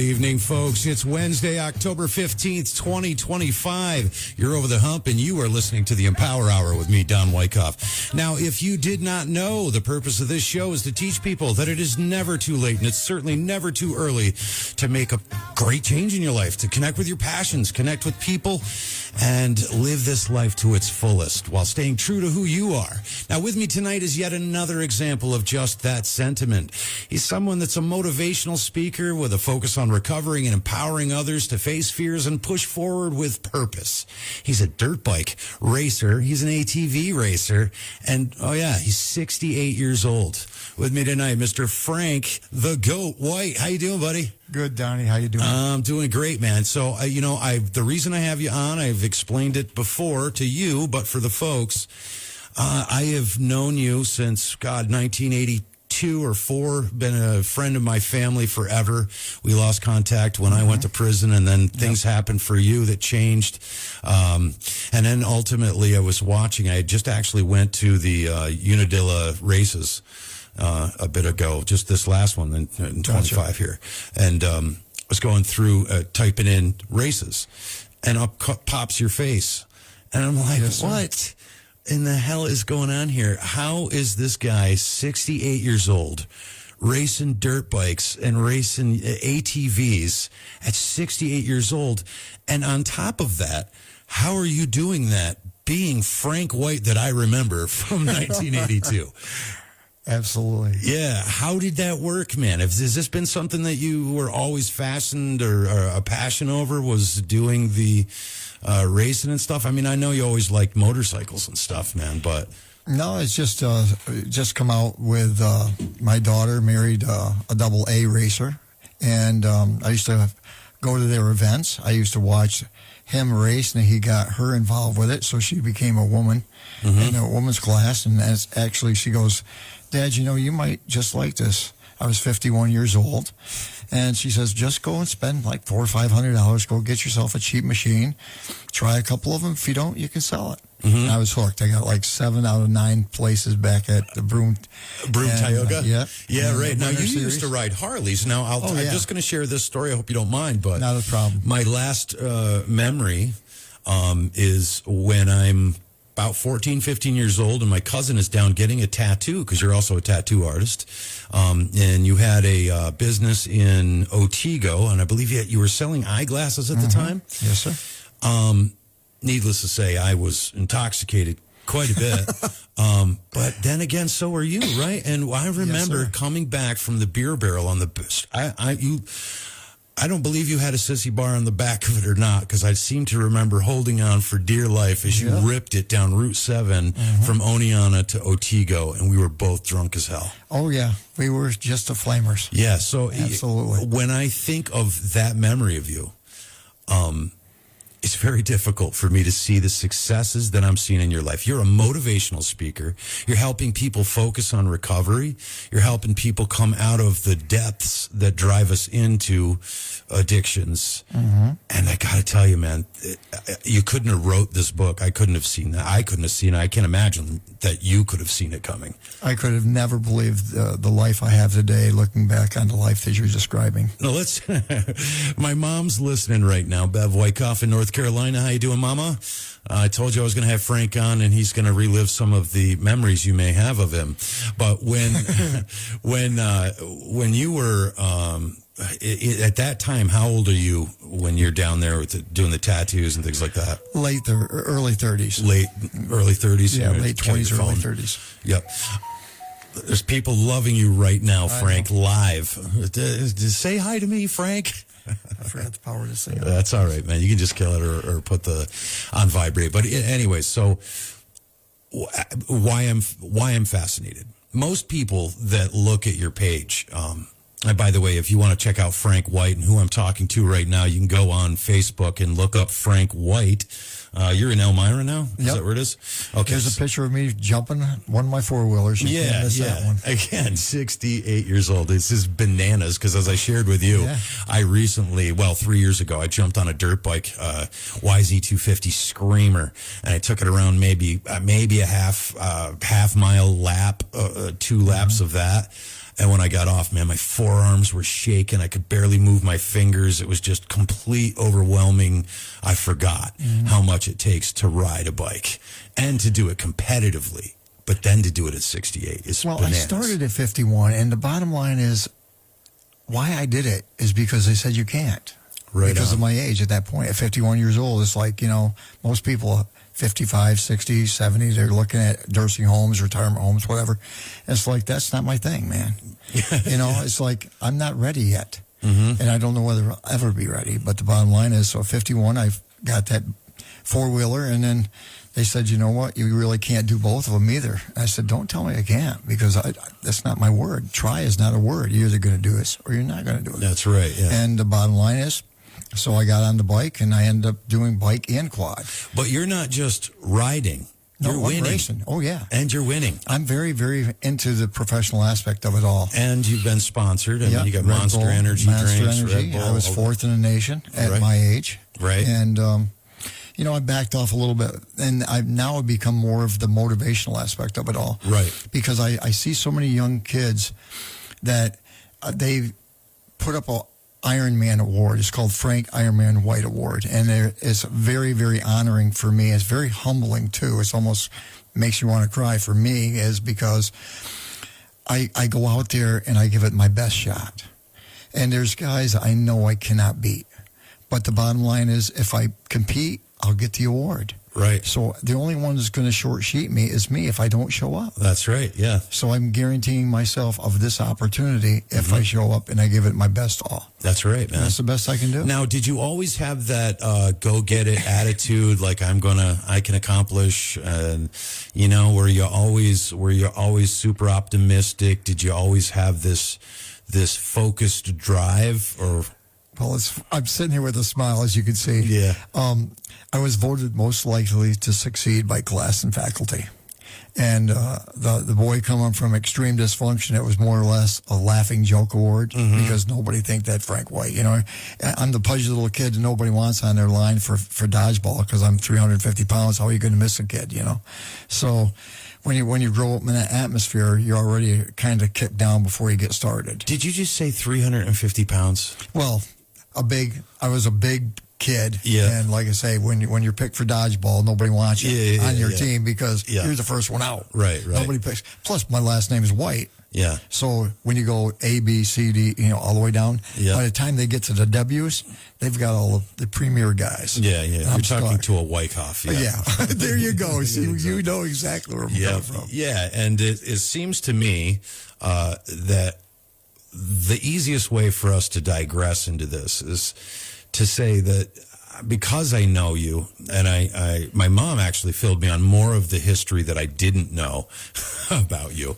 evening, folks. It's Wednesday, October 15th, 2025. You're over the hump, and you are listening to the Empower Hour with me, Don Wyckoff. Now, if you did not know, the purpose of this show is to teach people that it is never too late, and it's certainly never too early to make a great change in your life, to connect with your passions, connect with people, and live this life to its fullest while staying true to who you are. Now, with me tonight is yet another example of just that sentiment. He's someone that's a motivational speaker with a focus on recovering and empowering others to face fears and push forward with purpose. He's a dirt bike racer. He's an ATV racer. And, oh yeah, he's 68 years old. With me tonight, Mr. Frank, the GOAT White. How you doing, buddy? Good, Donnie. How you doing? I'm doing great, man. So, the reason I have you on, I've explained it before to you, but for the folks, I have known you since, 1982 or 4, been a friend of my family forever. We lost contact when I went to prison, and then things happened for you that changed. And then ultimately I was watching. I just actually went to the Unadilla races a bit ago, just this last one in 25 here. And was going through, typing in races, and up pops your face. And I'm like, what in the hell is going on here? How is this guy, 68 years old, racing dirt bikes and racing ATVs at 68 years old? And on top of that, how are you doing that being Frank White that I remember from 1982? Absolutely. Yeah. How did that work, man? Has this been something that you were always fastened or a passion over, was doing the racing and stuff? I mean, I know you always liked motorcycles and stuff, man, but... No, it's just come out with my daughter married a double A racer, and I used to go to their events. I used to watch him race, and he got her involved with it, so she became a woman in a woman's class, and that's actually, she goes, Dad, you might just like this. I was 51 years old, and she says, just go and spend like $400 or $500. Go get yourself a cheap machine. Try a couple of them. If you don't, you can sell it. And I was hooked. I got like 7 out of 9 places back at the Broom Tioga? Yeah, right. Now, you used to ride Harleys. Now, I'm just going to share this story. I hope you don't mind, but... Not a problem. My last memory is when I'm about 14, 15 years old, and my cousin is down getting a tattoo, because you're also a tattoo artist. And you had a business in Otsego, and I believe you were selling eyeglasses at the time. Yes, sir. Needless to say, I was intoxicated quite a bit. But then again, so are you, right? And I remember coming back from the beer barrel on the... I don't believe you had a sissy bar on the back of it or not, because I seem to remember holding on for dear life as you ripped it down Route 7 from Oneonta to Otsego, and we were both drunk as hell. Oh, yeah. We were just the flamers. Yeah, so absolutely. When I think of that memory of you, it's very difficult for me to see the successes that I'm seeing in your life. You're a motivational speaker. You're helping people focus on recovery. You're helping people come out of the depths that drive us into addictions. And I got to tell you, man, you couldn't have wrote this book. I couldn't have seen that. I couldn't have seen it. I can't imagine that you could have seen it coming. I could have never believed the life I have today, looking back on the life that you're describing. No, my mom's listening right now, Bev Wyckoff in North Carolina. How you doing, Mama? I told you I was going to have Frank on, and he's going to relive some of the memories you may have of him. But when you were at that time, how old are you when you're down there with doing the tattoos and things like that? Early 30s. Early 30s? Yeah, late 20s, early 30s. Yep. There's people loving you right now, Frank, live. Say hi to me, Frank. I forgot the power to say it. That's all right, man. You can just kill it or put on vibrate. But anyway, so why I'm fascinated. Most people that look at your page, and by the way, if you want to check out Frank White and who I'm talking to right now, you can go on Facebook and look up Frank White. You're in Elmira now? Is that where it is? Okay. There's a picture of me jumping one of my four-wheelers. You can't miss that one. Again, 68 years old. This is bananas, because as I shared with you, I recently, 3 years ago, I jumped on a dirt bike, YZ250 Screamer, and I took it around maybe a half mile lap, 2 laps of that. And when I got off, man, my forearms were shaking. I could barely move my fingers. It was just complete overwhelming. I forgot how much it takes to ride a bike and to do it competitively. But then to do it at 68 is bananas. I started at 51, and the bottom line is why I did it is because they said you can't. Right because on. of my age at that point. At 51 years old, it's like, most people 55, 60, 70, they're looking at nursing homes, retirement homes, whatever. It's like, that's not my thing, man. It's like, I'm not ready yet. And I don't know whether I'll ever be ready. But the bottom line is, so at 51, I've got that four-wheeler, and then they said, you know what, you really can't do both of them either. And I said, don't tell me I can't, because that's not my word. Try is not a word. You're either going to do this or you're not going to do it. That's right, yeah. And the bottom line is, so I got on the bike, and I ended up doing bike and quad. But you're not just riding. You're winning. Racing. Oh, yeah. And you're winning. I'm very, very into the professional aspect of it all. And you've been sponsored. I mean, you got Monster Energy drinks, Red Bull. I was fourth in the nation at my age. Right. And, I backed off a little bit. And I've now become more of the motivational aspect of it all. Right. Because I see so many young kids that they put up a Ironman award. It's called Frank Ironman White Award, and it's very, very honoring for me. It's very humbling too. It's almost makes you want to cry for me, is because I go out there and I give it my best shot. And there's guys I know I cannot beat, but the bottom line is, if I compete, I'll get the award. Right. So the only one that's going to short sheet me is me if I don't show up. That's right, yeah. So I'm guaranteeing myself of this opportunity if I show up and I give it my best all. That's right, man. That's the best I can do. Now, did you always have that go-get-it attitude, like I can accomplish, were you always super optimistic? Did you always have this focused drive, or... Well, I'm sitting here with a smile, as you can see. Yeah. I was voted most likely to succeed by class and faculty. And the boy coming from extreme dysfunction, it was more or less a laughing joke award, because nobody think that Frank White. I'm the pudgy little kid that nobody wants on their line for dodgeball, because I'm 350 pounds. How are you going to miss a kid, So when you grow up in that atmosphere, you're already kind of kicked down before you get started. Did you just say 350 pounds? Well, I was a big kid. Yeah. And like I say, when you're picked for dodgeball, nobody wants you on your team, because you're the first one out. Right. Nobody picks. Plus, my last name is White. Yeah. So when you go A, B, C, D, all the way down, by the time they get to the W's, they've got all of the premier guys. Yeah. You're talking to a Wyckoff. Yeah. There you go. See, you know exactly where I'm coming from. Yeah, and it seems to me that the easiest way for us to digress into this is to say that, because I know you, and my mom actually filled me on more of the history that I didn't know about you,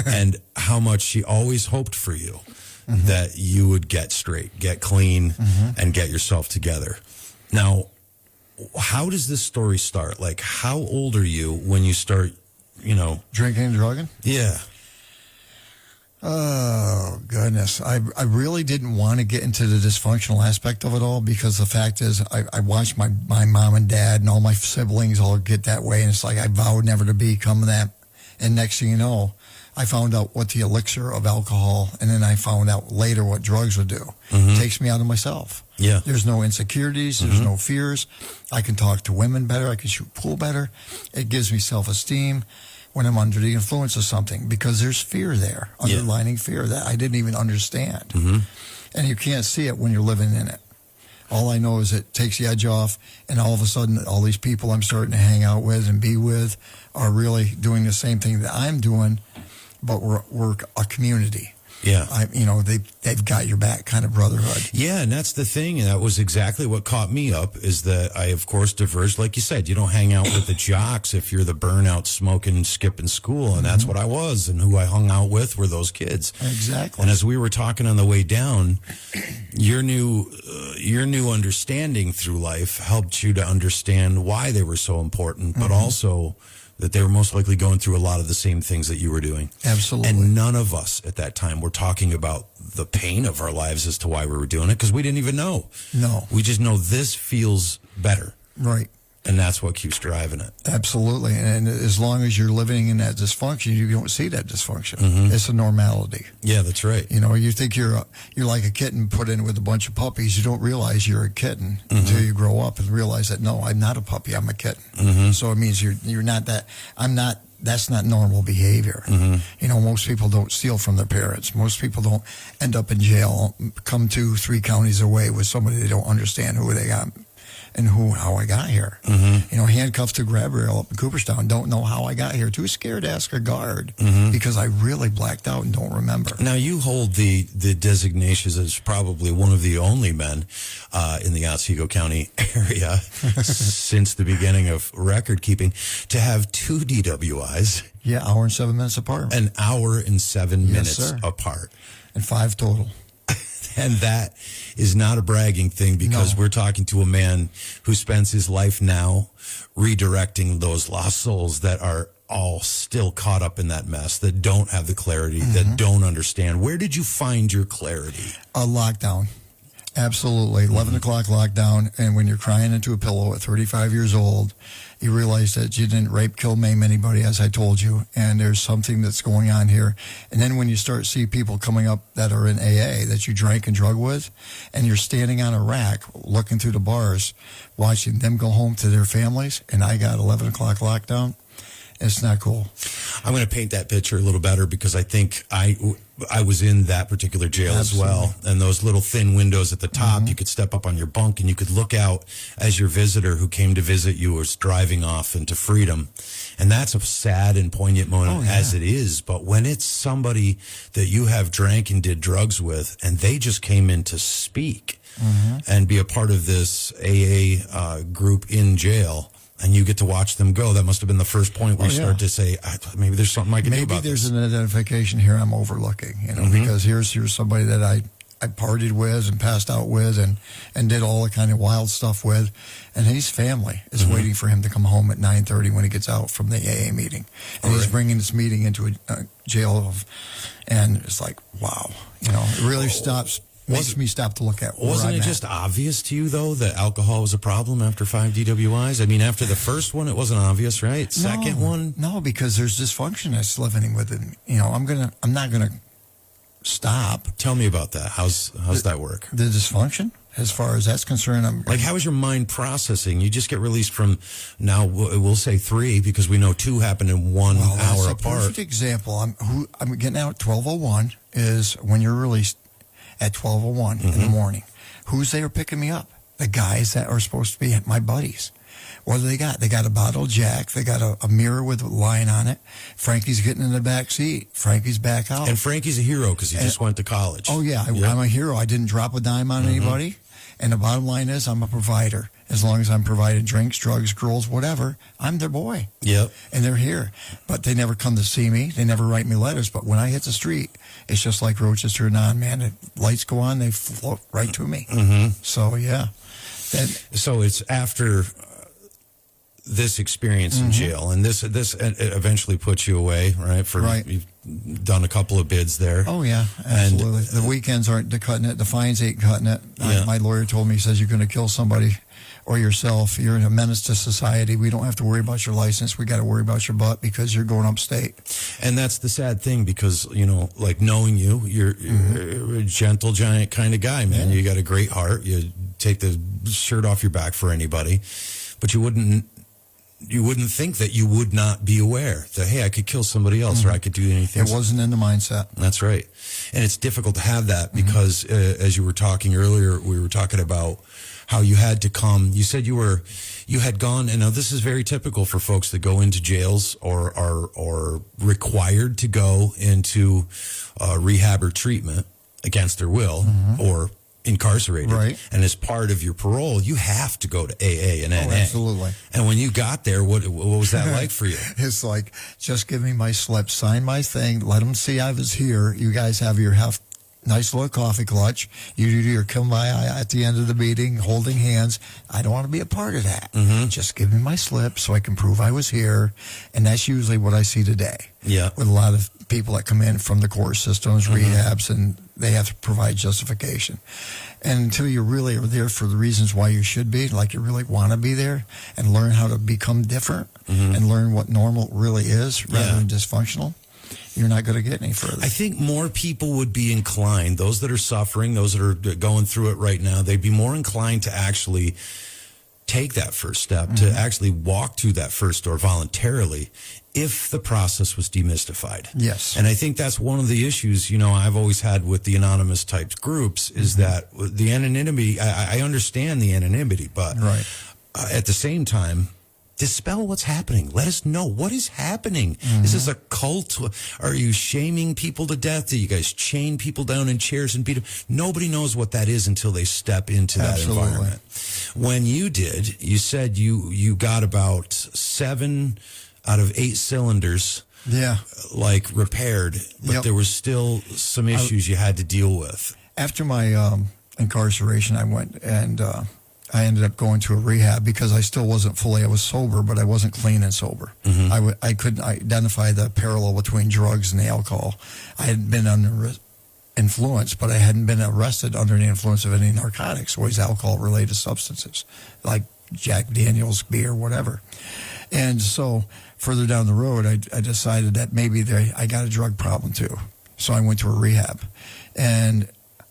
and how much she always hoped for you, that you would get straight, get clean, and get yourself together. Now, how does this story start? Like, how old are you when you start, Drinking and drugging? Yeah. Oh, goodness. I really didn't want to get into the dysfunctional aspect of it all, because the fact is I watched my mom and dad and all my siblings all get that way. And it's like, I vowed never to become that. And next thing you know, I found out what the elixir of alcohol, and then I found out later what drugs would do. It takes me out of myself. Yeah. There's no insecurities. There's no fears. I can talk to women better. I can shoot pool better. It gives me self-esteem when I'm under the influence of something, because there's fear there, underlining fear that I didn't even understand. And you can't see it when you're living in it. All I know is it takes the edge off, and all of a sudden, all these people I'm starting to hang out with and be with are really doing the same thing that I'm doing, but we're a community. Yeah. They've got your back kind of brotherhood. Yeah, and that's the thing. And that was exactly what caught me up, is that I, of course, diverged. Like you said, you don't hang out with the jocks if you're the burnout, smoking, skipping school. And that's what I was. And who I hung out with were those kids. Exactly. And as we were talking on the way down, your new understanding through life helped you to understand why they were so important, but also that they were most likely going through a lot of the same things that you were doing. Absolutely. And none of us at that time were talking about the pain of our lives as to why we were doing it, because we didn't even know. No. We just know this feels better. Right. And that's what keeps driving it. Absolutely. And as long as you're living in that dysfunction, you don't see that dysfunction. It's a normality. Yeah, that's right. You know, you think you're like a kitten put in with a bunch of puppies. You don't realize you're a kitten until you grow up and realize that, no, I'm not a puppy, I'm a kitten. So it means you're not that. That's not normal behavior. You know, most people don't steal from their parents. Most people don't end up in jail, come 2-3 counties away with somebody they don't understand who they got and how I got here. You know, handcuffed to grab rail up in Cooperstown, don't know how I got here. Too scared to ask a guard because I really blacked out and don't remember. Now, you hold the designations as probably one of the only men in the Otsego County area since the beginning of record keeping to have 2 DWIs. Yeah, hour and 7 minutes apart. An hour and 7 minutes sir. apart. And 5 total. And that is not a bragging thing because we're talking to a man who spends his life now redirecting those lost souls that are all still caught up in that mess, that don't have the clarity, that don't understand. Where did you find your clarity? A lockdown. Absolutely. 11 o'clock lockdown. And when you're crying into a pillow at 35 years old, you realize that you didn't rape, kill, maim anybody, as I told you. And there's something that's going on here. And then when you start to see people coming up that are in AA that you drank and drug with, and you're standing on a rack looking through the bars, watching them go home to their families, and I got 11 o'clock lockdown, it's not cool. I'm going to paint that picture a little better because I think I was in that particular jail as well. And those little thin windows at the top, you could step up on your bunk and you could look out as your visitor who came to visit you was driving off into freedom. And that's a sad and poignant moment as it is. But when it's somebody that you have drank and did drugs with and they just came in to speak and be a part of this AA group in jail, and you get to watch them go, that must have been the first point where you start to say, maybe there's something I can do about this. Maybe there's an identification here I'm overlooking, you know, because here's somebody that I partied with and passed out with and did all the kind of wild stuff with, and his family is waiting for him to come home at 9:30 when he gets out from the AA meeting. And he's bringing this meeting into a jail and it's like, wow, you know, it really makes me stop to look at where Wasn't I'm it at. just obvious to you, though, that alcohol was a problem after 5 DWIs? I mean, after the first one, it wasn't obvious, right? Second one? No, because there's dysfunction that's living within. You know, I'm not gonna stop. Tell me about that. How's that work? The dysfunction, as far as that's concerned, Like, how is your mind processing? You just get released from, now we'll say 3 because we know 2 happened in 1 hour that's a apart. perfect example. I'm getting out at 12:01 is when you're released at 12:01 in the morning. Who's there picking me up? The guys that are supposed to be my buddies. What do they got? They got a bottle of Jack. They got a mirror with a line on it. Frankie's getting in the back seat. Frankie's back out. And Frankie's a hero because he just went to college. Oh, yeah. I'm a hero. I didn't drop a dime on anybody. And the bottom line is I'm a provider. As long as I'm providing drinks, drugs, girls, whatever, I'm their boy. Yep. And they're here. But they never come to see me. They never write me letters. But when I hit the street, it's just like roaches turn on, man. The lights go on, they float right to me. So, yeah. So it's after this experience in jail, and this eventually puts you away, right? You've done a couple of bids there. Oh, yeah, absolutely. The weekends aren't cutting it. The fines ain't cutting it. Yeah. My lawyer told me, he says, you're going to kill somebody or yourself. You're a menace to society. We don't have to worry about your license. We got to worry about your butt because you're going upstate. And that's the sad thing because, you know, like knowing you're a gentle giant kind of guy, man. You got a great heart. You take the shirt off your back for anybody, but you wouldn't think that you would not be aware that, hey, I could kill somebody else or I could do anything. It wasn't in the mindset. That's right. And it's difficult to have that because as you were talking earlier, we were talking about how you had to come. You said you had gone, and now this is very typical for folks that go into jails or are required to go into rehab or treatment against their will or incarcerated. Right. And as part of your parole, you have to go to AA and NA. Absolutely. And when you got there, what was that like for you? It's like, just give me my slip, sign my thing, let them see I was here. You guys have your nice little coffee clutch. You do your kumbaya at the end of the meeting, holding hands. I don't want to be a part of that. Just give me my slip so I can prove I was here. And that's usually what I see today. Yeah. With a lot of people that come in from the court systems, rehabs, and they have to provide justification. And until you really are there for the reasons why you should be, like you really want to be there, and learn how to become different and learn what normal really is rather than dysfunctional, you're not going to get any further. I think more people would be inclined, those that are suffering, those that are going through it right now, they'd be more inclined to actually take that first step, to actually walk through that first door voluntarily if the process was demystified. Yes. And I think that's one of the issues, I've always had with the anonymous type groups is that the anonymity, I understand the anonymity, but at the same time, dispel what's happening. Let us know what is happening. Is this a cult? Are you shaming people to death? Do you guys chain people down in chairs and beat them? Nobody knows what that is until they step into that environment. When you did, you said you got about 7 out of 8 cylinders repaired, but there was still some issues you had to deal with. After my incarceration, I went and I ended up going to a rehab because I still wasn't fully, I was sober, but I wasn't clean and sober. I couldn't identify the parallel between drugs and the alcohol. I hadn't been under influence, but I hadn't been arrested under the influence of any narcotics, always alcohol-related substances, like Jack Daniels, beer, whatever. And so further down the road, I decided that maybe I got a drug problem too. So I went to a rehab. And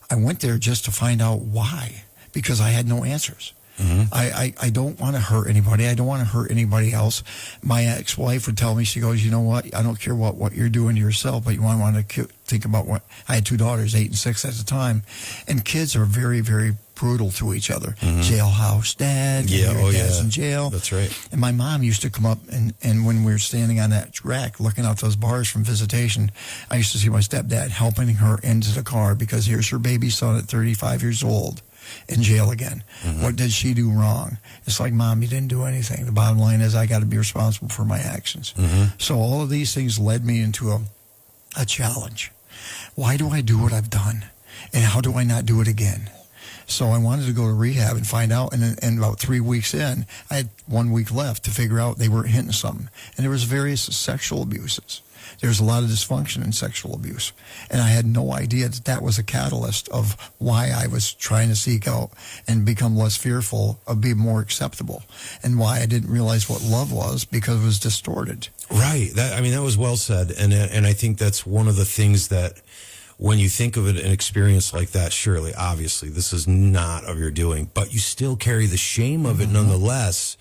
I went there just to find out why. Because I had no answers. I don't want to hurt anybody. I don't want to hurt anybody else. My ex-wife would tell me, she goes, you know what? I don't care what you're doing to yourself, but you want to think about what... I had 2 daughters, 8 and 6 at the time. And kids are very, very brutal to each other. Jailhouse dad. Dad's in jail. That's right. And my mom used to come up, and when we were standing on that rack looking out those bars from visitation, I used to see my stepdad helping her into the car because here's her baby son at 35 years old. In jail again. What did she do wrong? It's like, Mom, you didn't do anything. The bottom line is I got to be responsible for my actions. So all of these things led me into a challenge. Why do I do what I've done? And how do I not do it again? So I wanted to go to rehab and find out. And about 3 weeks in, I had 1 week left to figure out they weren't hitting something. And there was various sexual abuses. There's a lot of dysfunction in sexual abuse. And I had no idea that was a catalyst of why I was trying to seek out and become less fearful of being more acceptable. And why I didn't realize what love was because it was distorted. Right. That was well said. And I think that's one of the things that when you think of an experience like that, surely, obviously, this is not of your doing, but you still carry the shame of it nonetheless.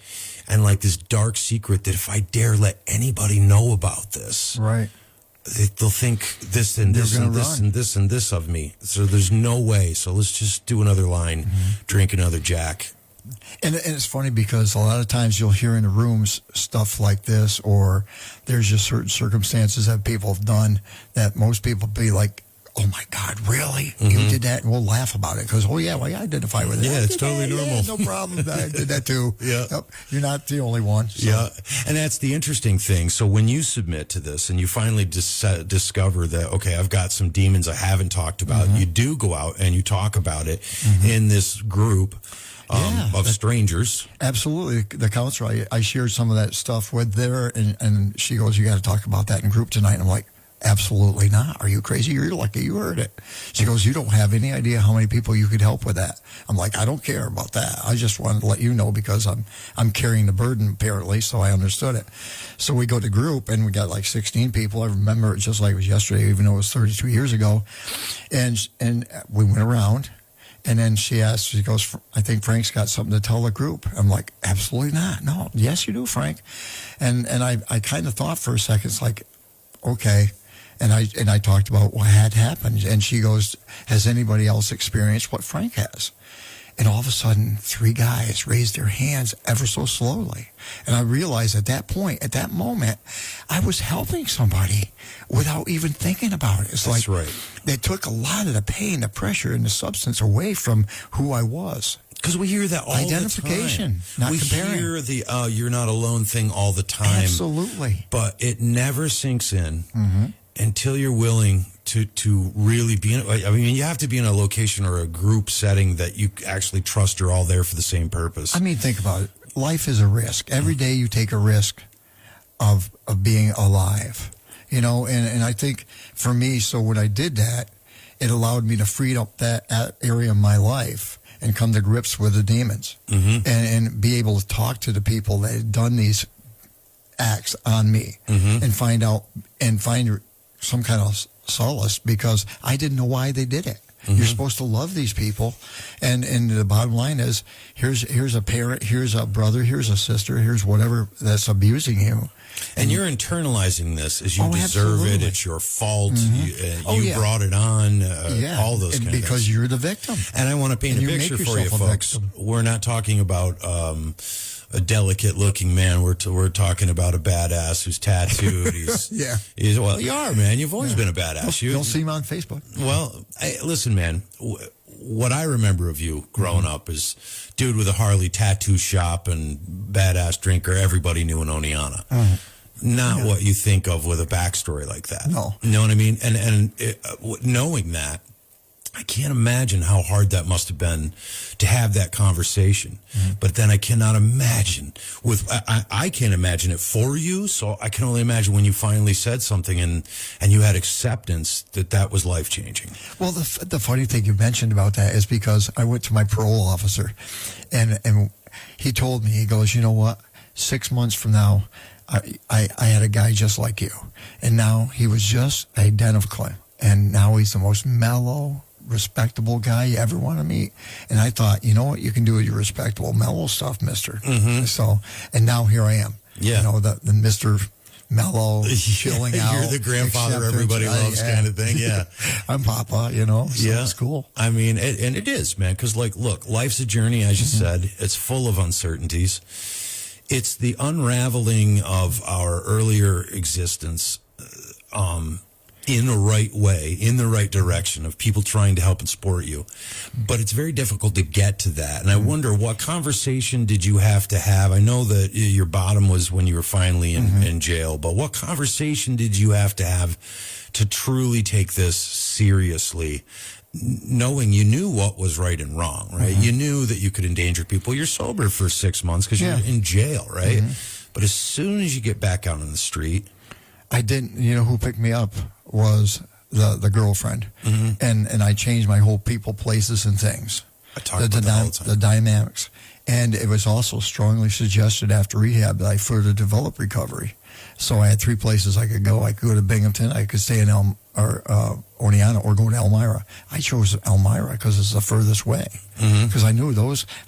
And like this dark secret that if I dare let anybody know about this, they'll think this and this and this and this and this of me. So there's no way. So let's just do another line, drink another Jack. And it's funny because a lot of times you'll hear in the rooms stuff like this, or there's just certain circumstances that people have done that most people be like, oh my God, really? You did that? And we'll laugh about it because, I identify with it. Yeah, it's totally normal. Yeah, no problem. I did that too. Nope, you're not the only one. So. Yeah, and that's the interesting thing. So when you submit to this and you finally discover that, okay, I've got some demons I haven't talked about, you do go out and you talk about it in this group of strangers. Absolutely. The counselor, I shared some of that stuff with her, and she goes, you got to talk about that in group tonight. And I'm like, absolutely not. Are you crazy? You're lucky you heard it. She goes, you don't have any idea how many people you could help with that. I'm like, I don't care about that. I just wanted to let you know because I'm carrying the burden apparently, so I understood it. So we go to group and we got like 16 people. I remember it just like it was yesterday, even though it was 32 years ago. And we went around. And then she goes, I think Frank's got something to tell the group. I'm like, absolutely not. No, yes, you do, Frank. And I kind of thought for a second, it's like, okay. And I talked about what had happened. And she goes, has anybody else experienced what Frank has? And all of a sudden, 3 guys raised their hands ever so slowly. And I realized at that point, at that moment, I was helping somebody without even thinking about it. It's That's like right. They took a lot of the pain, the pressure, and the substance away from who I was. Because we hear that all Identification, the time. not comparing. We hear the you're not alone thing all the time. Absolutely. But it never sinks in until you're willing to really be in it. I mean, you have to be in a location or a group setting that you actually trust you're all there for the same purpose. I mean, think about it. Life is a risk. Every day you take a risk of being alive. you know, and I think for me, so when I did that, it allowed me to free up that area of my life and come to grips with the demons, and be able to talk to the people that had done these acts on me, and find some kind of solace, because I didn't know why they did it. You're supposed to love these people, and the bottom line is, here's a parent, here's a brother, here's a sister, here's whatever that's abusing you. And you're internalizing this as you deserve absolutely. it. It's your fault. You brought it on. All those kind of things. Because you're the victim. And I want to paint a picture for you, folks. We're not talking about a delicate-looking man. We're talking about a badass who's tattooed. Well, you are, man. You've always been a badass. Don't see him on Facebook. Well, listen, man. What I remember of you growing up is dude with a Harley tattoo shop and badass drinker everybody knew in Oneonta. Not what you think of with a backstory like that. No. You know what I mean? And knowing that, I can't imagine how hard that must have been to have that conversation. But then I cannot imagine I can't imagine it for you. So I can only imagine when you finally said something and you had acceptance that was life changing. Well, the funny thing you mentioned about that is because I went to my parole officer, and he told me, he goes, you know what? 6 months from now, I had a guy just like you, and now he was just identical, and now he's the most mellow, respectable guy you ever want to meet. And I thought, you know what you can do with your respectable, mellow stuff, mister. So, and now here I am. You know, the Mr. Mellow, chilling out. You're the grandfather everybody loves kind of thing. Yeah. I'm Papa, you know, so it's cool. I mean, and it is, man, because, like, look, life's a journey, as you said. It's full of uncertainties. It's the unraveling of our earlier existence in the right way, in the right direction, of people trying to help and support you. But it's very difficult to get to that. And I wonder, what conversation did you have to have? I know that your bottom was when you were finally in jail, but what conversation did you have to truly take this seriously, knowing you knew what was right and wrong, right? You knew that you could endanger people. You're sober for 6 months because you're in jail, right? But as soon as you get back out on the street... I didn't, you know, who picked me up was the girlfriend. And I changed my whole people, places, and things. I talk about that all the time. The dynamics. And it was also strongly suggested after rehab that I further develop recovery. So I had 3 places I could go. I could go to Binghamton, I could stay in Oneonta, or go to Elmira. I chose Elmira because it's the furthest way. Because I knew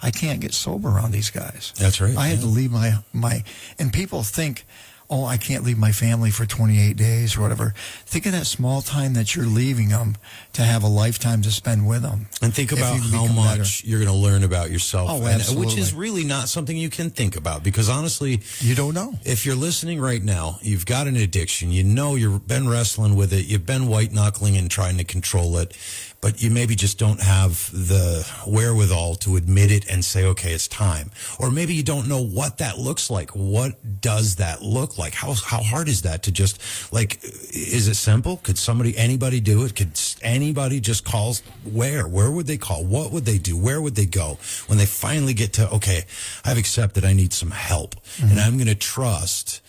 I can't get sober around these guys. That's right. I had to leave and people think, oh, I can't leave my family for 28 days or whatever. Think of that small time that you're leaving them to have a lifetime to spend with them. And think about how much you're going to learn about yourself. Oh, absolutely. Which is really not something you can think about, because honestly, you don't know. If you're listening right now, you've got an addiction, you know you've been wrestling with it, you've been white-knuckling and trying to control it, but you maybe just don't have the wherewithal to admit it and say, okay, it's time. Or maybe you don't know what that looks like. What does that look like? How hard is that to just, like, is it simple? Could anybody do it? Could anybody just call? Where would they call? What would they do? Where would they go when they finally get to, okay, I've accepted I need some help, and I'm going to trust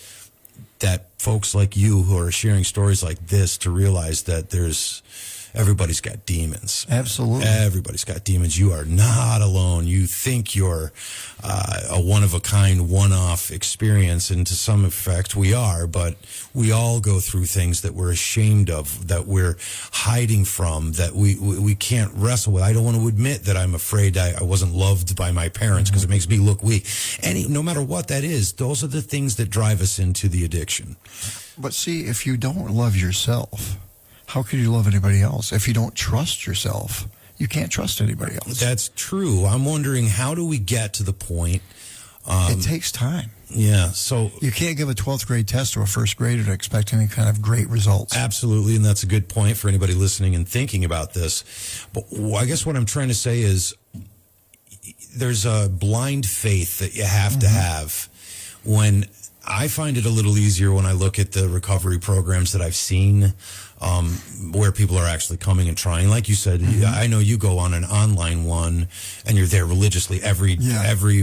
that folks like you who are sharing stories like this to realize that everybody's got demons. Absolutely. Everybody's got demons. You are not alone. You think you're a one-of-a-kind, one-off experience, and to some effect we are, but we all go through things that we're ashamed of, that we're hiding from, that we can't wrestle with. I don't want to admit that I'm afraid I wasn't loved by my parents because it makes me look weak. No matter what that is, those are the things that drive us into the addiction. But see, if you don't love yourself, how could you love anybody else? If you don't trust yourself, you can't trust anybody else. That's true. I'm wondering, how do we get to the point? It takes time. Yeah. So you can't give a 12th grade test to a first grader to expect any kind of great results. Absolutely. And that's a good point for anybody listening and thinking about this. But I guess what I'm trying to say is there's a blind faith that you have to have. When I find it a little easier when I look at the recovery programs that I've seen, where people are actually coming and trying. Like you said, I know you go on an online one, and you're there religiously every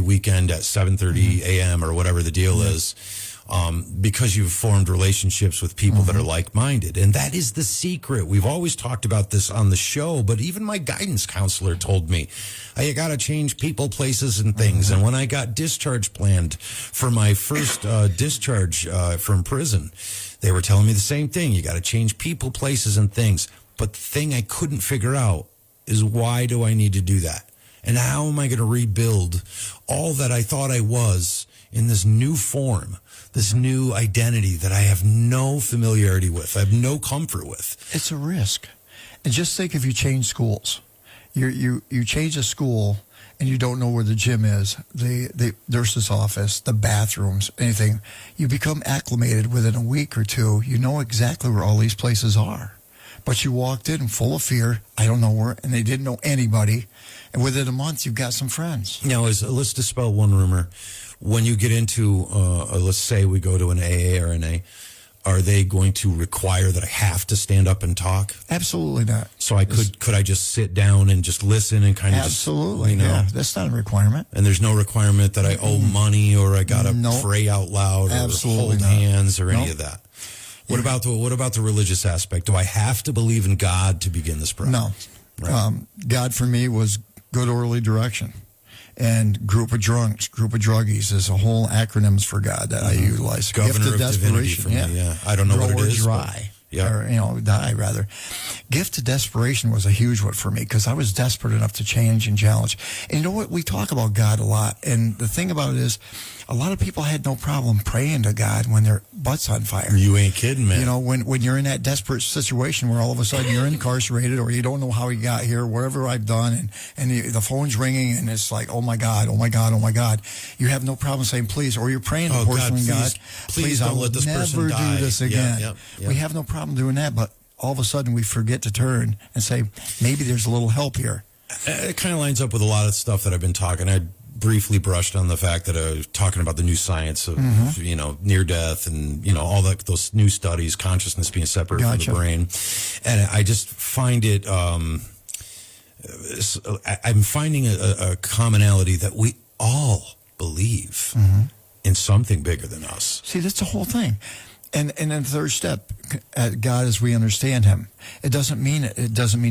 weekend at 7:30 a.m. or whatever the deal is. because you've formed relationships with people that are like-minded. And that is the secret. We've always talked about this on the show, but even my guidance counselor told me, you got to change people, places, and things. And when I got discharge planned for my first discharge from prison, they were telling me the same thing. You got to change people, places, and things. But the thing I couldn't figure out is, why do I need to do that? And how am I going to rebuild all that I thought I was in this new form, this new identity that I have no familiarity with, I have no comfort with? It's a risk. And just think, if you change schools, you change a school and you don't know where the gym is, the nurse's office, the bathrooms, anything. You become acclimated within a week or two. You know exactly where all these places are. But you walked in full of fear, I don't know where, and they didn't know anybody. And within a month, you've got some friends. Now, let's dispel one rumor. When you get into, let's say we go to an AA or an A, are they going to require that I have to stand up and talk? Absolutely not. So could I just sit down and just listen and kind of absolutely, just, yeah, that's not a requirement. And there's no requirement that I owe money, or I got to pray out loud, or hold hands, or any of that. What about the religious aspect? Do I have to believe in God to begin this process? No. Right. God for me was good early direction. And group of drunks, group of druggies is a whole acronyms for God that I utilize. Governor of divinity for me, yeah. I don't know what it is. Dry. Or, die, rather. Gift to desperation was a huge one for me, because I was desperate enough to change and challenge. And you know what? We talk about God a lot. And the thing about it is, a lot of people had no problem praying to God when their butt's on fire. You ain't kidding, man. You know, when you're in that desperate situation where all of a sudden you're incarcerated, or you don't know how you got here, whatever I've done, and the phone's ringing, and it's like, oh my God, oh my God, oh my God. You have no problem saying please, or you're praying to porcelain God, please don't let this person die. Never do this again. Yep. We have no problem doing that, but all of a sudden we forget to turn and say, maybe there's a little help here. It kind of lines up with a lot of stuff that I've been talking. I briefly brushed on the fact that I was talking about the new science of, near death, and, all those new studies, consciousness being separate from the brain. And I just find it, I'm finding a commonality that we all believe in something bigger than us. See, that's the whole thing. And then the third step, God as we understand Him. It doesn't mean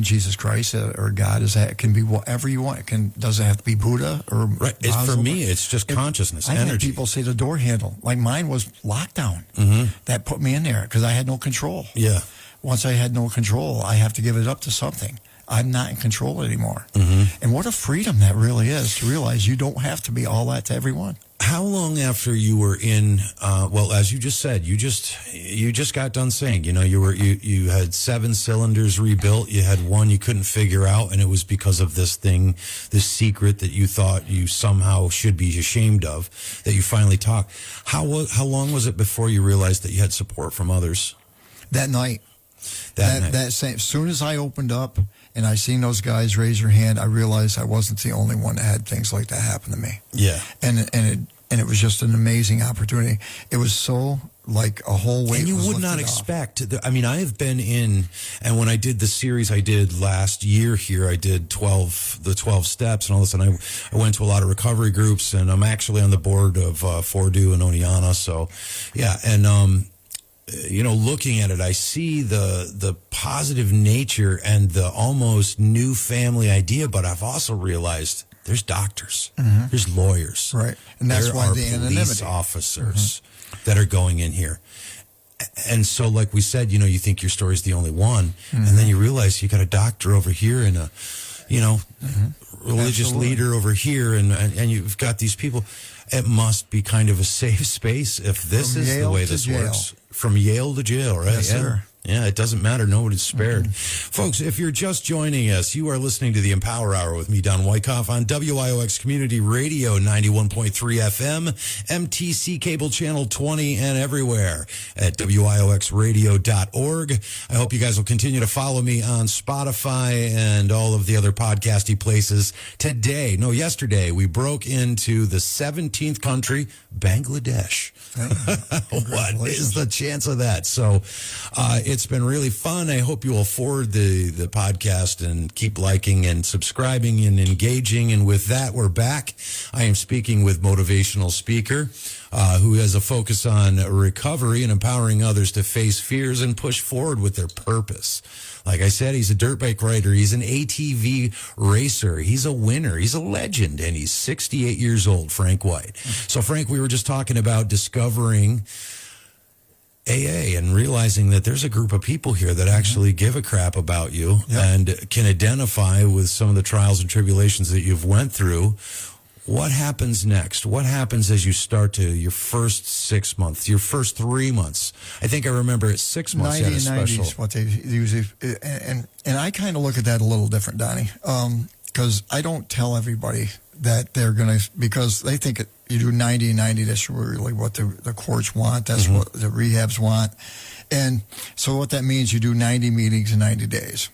Jesus Christ or God it can be whatever you want. It doesn't have to be Buddha or right. For me, it's just consciousness, I energy. had people say the door handle, like mine was lockdown. That put me in there because I had no control. Yeah. Once I had no control, I have to give it up to something. I'm not in control anymore. And what a freedom that really is, to realize you don't have to be all that to everyone. How long after you were in? Well, as you just said, you just got done saying, you had 7 cylinders rebuilt. You had one you couldn't figure out, and it was because of this secret that you thought you somehow should be ashamed of, that you finally talked. How long was it before you realized that you had support from others? That night. That same. As soon as I opened up and I seen those guys raise their hand, I realized I wasn't the only one that had things like that happen to me. Yeah. And it was just an amazing opportunity. It was so like a whole weight. And you would not expect. I have been in, and when I did the series I did last year here, I did the 12 steps and all this, and I went to a lot of recovery groups, and I'm actually on the board of Fordu and Oneana. So, yeah, and looking at it, I see the positive nature and the almost new family idea, but I've also realized there's doctors, there's lawyers, right, and that's why the police anonymity. Officers that are going in here. And so, like we said, you think your story's the only one, and then you realize you got a doctor over here and a, religious leader over here, and you've got these people. It must be kind of a safe space if this is the way this works. From Yale to jail, right? Yes, sir. Yeah, it doesn't matter. Nobody's spared. Folks, if you're just joining us, you are listening to the Empower Hour with me, Don Wyckoff, on WIOX Community Radio, 91.3 FM, MTC Cable Channel 20, and everywhere at WIOXradio.org. I hope you guys will continue to follow me on Spotify and all of the other podcasty places. Yesterday, we broke into the 17th country, Bangladesh. What is the chance of that? So, It's been really fun. I hope you will forward the podcast and keep liking and subscribing and engaging. And with that, we're back. I am speaking with motivational speaker who has a focus on recovery and empowering others to face fears and push forward with their purpose. Like I said, he's a dirt bike rider. He's an ATV racer. He's a winner. He's a legend, and he's 68 years old, Frank White. So, Frank, we were just talking about discovering AA and realizing that there's a group of people here that actually give a crap about you and can identify with some of the trials and tribulations that you've went through. What happens next? What happens as you start to your first 6 months, your first 3 months? I think I remember it's 6 months. 90 and 90 is what they usually, and I kind of look at that a little different, Donnie, because I don't tell everybody that they're going to, because they think you do 90 and 90, that's really what the courts want, that's what the rehabs want. And so what that means, you do 90 meetings in 90 days.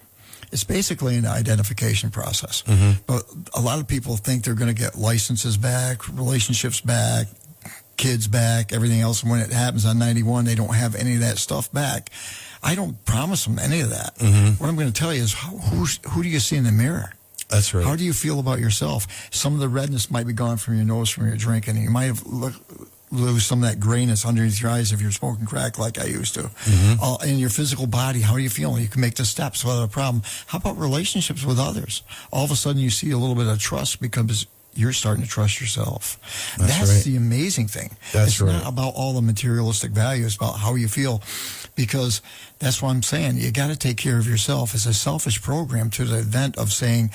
It's basically an identification process. But a lot of people think they're going to get licenses back, relationships back, kids back, everything else. And when it happens on 91, they don't have any of that stuff back. I don't promise them any of that. What I'm going to tell you is who do you see in the mirror? That's right. How do you feel about yourself? Some of the redness might be gone from your nose from your drinking. You might have lose some of that grayness underneath your eyes if you're smoking crack like I used to. In your physical body, how are you feeling? You can make the steps without a problem. How about relationships with others? All of a sudden you see a little bit of trust because you're starting to trust yourself. That's right. The amazing thing. It's not about all the materialistic value. It's about how you feel, because that's what I'm saying. You got to take care of yourself. It's a selfish program to the event of saying,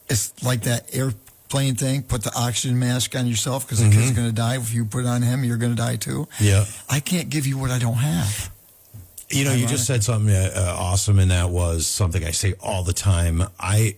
it's like that airplane thing, put the oxygen mask on yourself because the kid's going to die. If you put it on him, you're going to die too. Yeah. I can't give you what I don't have. You know, you just said something awesome, and that was something I say all the time. I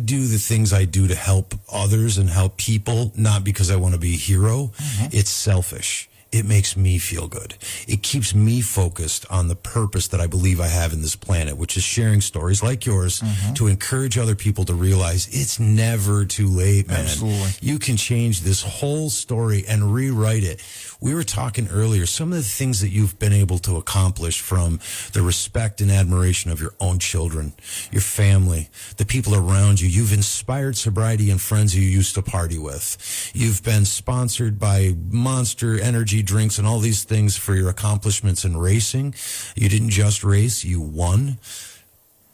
do the things I do to help others and help people, not because I want to be a hero. It's selfish. It makes me feel good. It keeps me focused on the purpose that I believe I have in this planet, which is sharing stories like yours to encourage other people to realize it's never too late, man. Absolutely. You can change this whole story and rewrite it. We were talking earlier, some of the things that you've been able to accomplish, from the respect and admiration of your own children, your family, the people around you. You've inspired sobriety and friends you used to party with. You've been sponsored by Monster Energy drinks and all these things for your accomplishments in racing. You didn't just race, you won.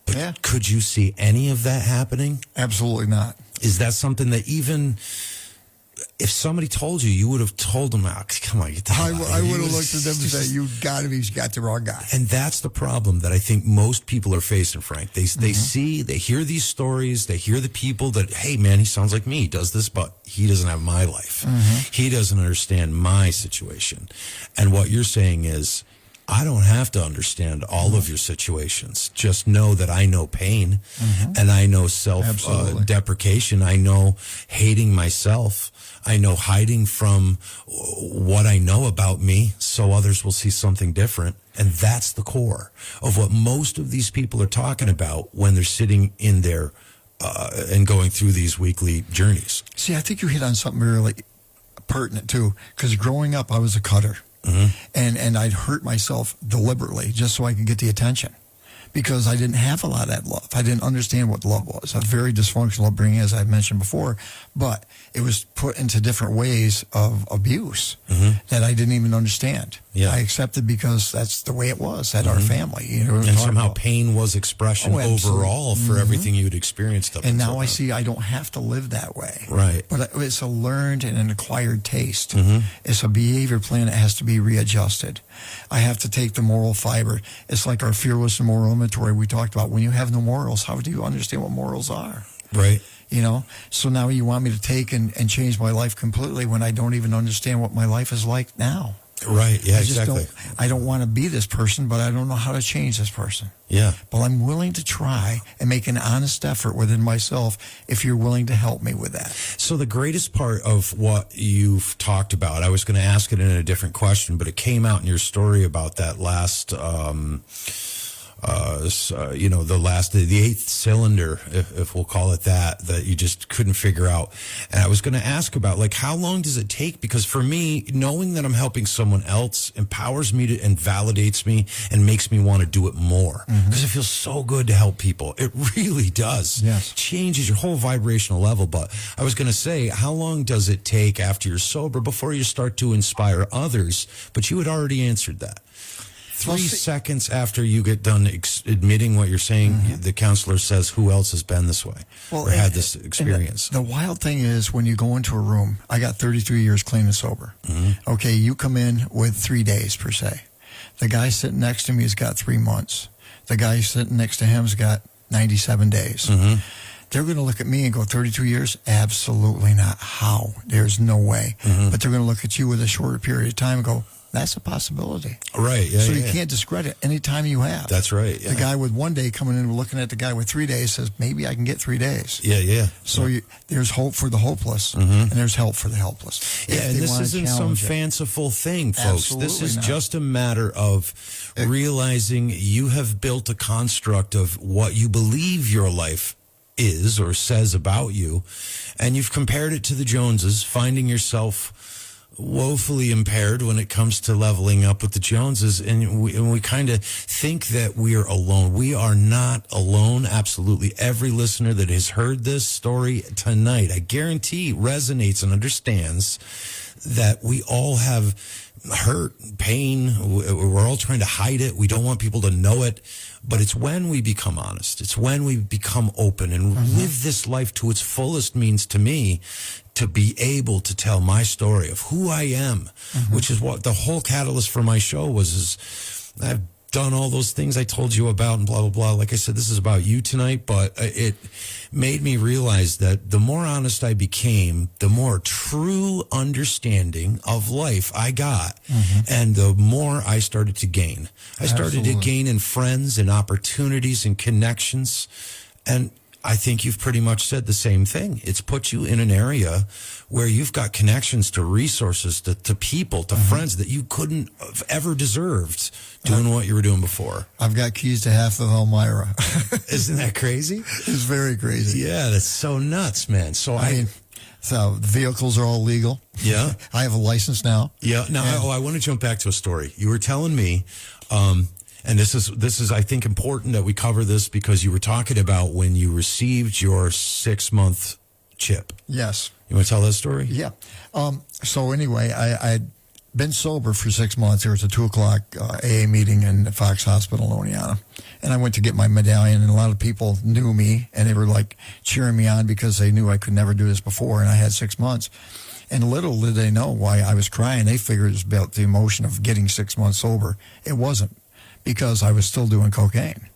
But could you see any of that happening? Absolutely not. Is that something that even if somebody told you, you would have told them, oh, come on. I would have looked at them and said, you got the wrong guy. And that's the problem that I think most people are facing, Frank. They see, they hear these stories, they hear the people that, hey, man, he sounds like me. He does this, but he doesn't have my life. He doesn't understand my situation. And what you're saying is, I don't have to understand all of your situations. Just know that I know pain and I know self-deprecation. I know hating myself. I know hiding from what I know about me so others will see something different. And that's the core of what most of these people are talking about when they're sitting in there and going through these weekly journeys. See, I think you hit on something really pertinent, too, because growing up, I was a cutter. And I'd hurt myself deliberately just so I could get the attention, because I didn't have a lot of that love. I didn't understand what love was. A very dysfunctional upbringing, as I've mentioned before, but it was put into different ways of abuse that I didn't even understand. I accepted because that's the way it was at our family. You know, and somehow pain was expression overall for everything you'd experienced. And now I see I don't have to live that way. Right. But it's a learned and an acquired taste. It's a behavior plan that has to be readjusted. I have to take the moral fiber. It's like our fearless and moral inventory we talked about. When you have no morals, how do you understand what morals are? Right. You know, so now you want me to take and change my life completely when I don't even understand what my life is like now. Right, yeah, exactly. I don't want to be this person, but I don't know how to change this person. Yeah. But I'm willing to try and make an honest effort within myself if you're willing to help me with that. So the greatest part of what you've talked about, I was going to ask it in a different question, but it came out in your story about that last the eighth cylinder, if we'll call it that you just couldn't figure out. And I was going to ask about, like, how long does it take? Because for me, knowing that I'm helping someone else empowers me to, and validates me and makes me want to do it more. Because it feels so good to help people. It really does. Yes. Changes your whole vibrational level. But I was going to say, how long does it take after you're sober before you start to inspire others? But you had already answered that. 3 seconds after you get done admitting what you're saying, the counselor says, who else has been this way or had this experience? The wild thing is when you go into a room, I got 33 years clean and sober. Okay, you come in with 3 days per se. The guy sitting next to me has got 3 months. The guy sitting next to him's got 97 days. They're going to look at me and go, 32 years? Absolutely not. How? There's no way. But they're going to look at you with a shorter period of time and go, that's a possibility. Right. Yeah, so you can't discredit any time you have. That's right. Yeah. The guy with 1 day coming in and looking at the guy with 3 days says, maybe I can get 3 days. Yeah. So there's hope for the hopeless, and there's help for the helpless. Yeah, and this isn't some fanciful thing, folks. Absolutely this is not. just a matter of realizing you have built a construct of what you believe your life is or says about you, and you've compared it to the Joneses, finding yourself woefully impaired when it comes to leveling up with the Joneses, and we kind of think that we are alone. We are not alone. Absolutely every listener that has heard this story tonight, I guarantee, resonates and understands that we all have hurt, pain. We're all trying to hide it. We don't want people to know it. But it's when we become honest. It's when we become open and live this life to its fullest means to me to be able to tell my story of who I am, which is what the whole catalyst for my show was. Is I've done all those things I told you about and blah, blah, blah. Like I said, this is about you tonight, but it made me realize that the more honest I became, the more true understanding of life I got, and the more I started to gain. I started to gain in friends and opportunities and connections, and I think you've pretty much said the same thing. It's put you in an area where you've got connections to resources, to people, to friends that you couldn't have ever deserved doing what you were doing before. I've got keys to half of Elmira. Isn't that crazy? It's very crazy. Yeah, that's so nuts, man. So I mean, so the vehicles are all legal. Yeah. I have a license now. Yeah. Now, I want to jump back to a story. You were telling me, and this is, I think, important that we cover this because you were talking about when you received your 6-month chip. Yes. You want to tell that story? Yeah. So anyway, I'd been sober for 6 months. There was a 2:00 AA meeting in Fox Hospital in Oneonta. And I went to get my medallion, and a lot of people knew me, and they were like cheering me on because they knew I could never do this before, and I had 6 months. And little did they know why I was crying. They figured it was about the emotion of getting 6 months sober. It wasn't, because I was still doing cocaine.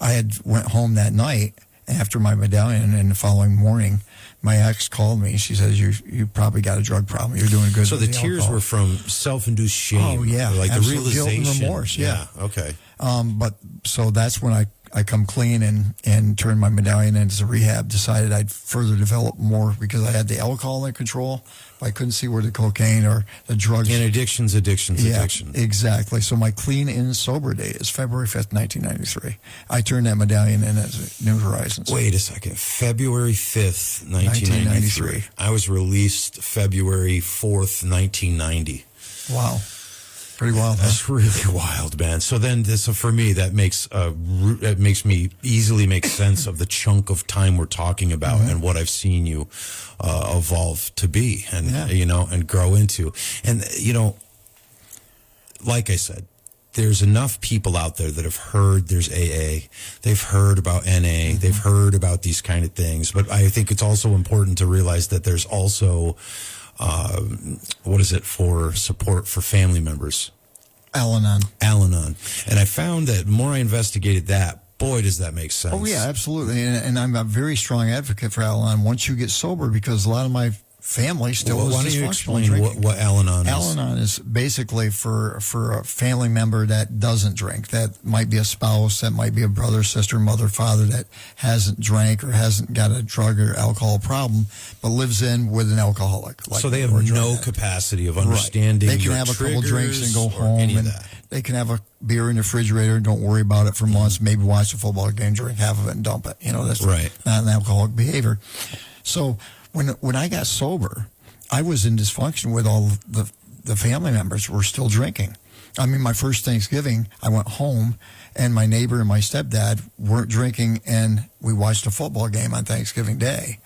I had went home that night after my medallion, and the following morning, my ex called me. She says, you probably got a drug problem. You're doing good. So the tears alcohol. were from self-induced shame. Oh, yeah. Like the Absolute realization. Guilt and remorse, yeah. Okay. But so that's when I come clean and turned my medallion into rehab, decided I'd further develop more because I had the alcohol in control. I couldn't see where the cocaine or the drugs. And addictions. Yeah, exactly. So my clean and sober day is February 5th, 1993. I turned that medallion in as New Horizons. Wait a second. February 5th, 1993. I was released February 4th, 1990. Wow. Pretty wild, huh? That's really wild, man. So then, so for me, that makes me easily make sense of the chunk of time we're talking about and what I've seen you evolve to be, and and grow into. And like I said, there's enough people out there that have heard there's AA, they've heard about NA, they've heard about these kind of things. But I think it's also important to realize that there's also for support for family members? Al-Anon. And I found that the more I investigated that, boy, does that make sense. Oh, yeah, absolutely. And I'm a very strong advocate for Al-Anon once you get sober, because a lot of my family still Well, was why don't you dysfunctional explain drinking. what Al-Anon is? Al-Anon is basically for a family member that doesn't drink. That might be a spouse, that might be a brother, sister, mother, father that hasn't drank or hasn't got a drug or alcohol problem, but lives in with an alcoholic. So they have no capacity of understanding. They can your have a couple drinks and go or home, any of and that. they can have a beer in the refrigerator. Don't worry about it for months. Maybe watch a football game, drink half of it, and dump it. That's Right. not an alcoholic behavior. So when I got sober, I was in dysfunction with all the family members were still drinking. I mean, my first Thanksgiving, I went home, and my neighbor and my stepdad weren't drinking, and we watched a football game on Thanksgiving Day.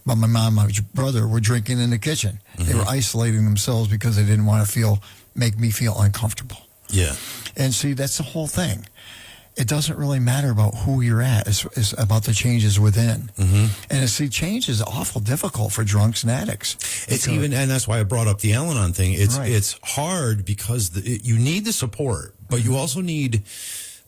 But my mom and my brother were drinking in the kitchen. They were isolating themselves because they didn't want to make me feel uncomfortable. Yeah. And see, that's the whole thing. It doesn't really matter about who you're at. It's about the changes within. And see, change is awful difficult for drunks and addicts. And that's why I brought up the Al-Anon thing. Right. It's hard because you need the support, but you also need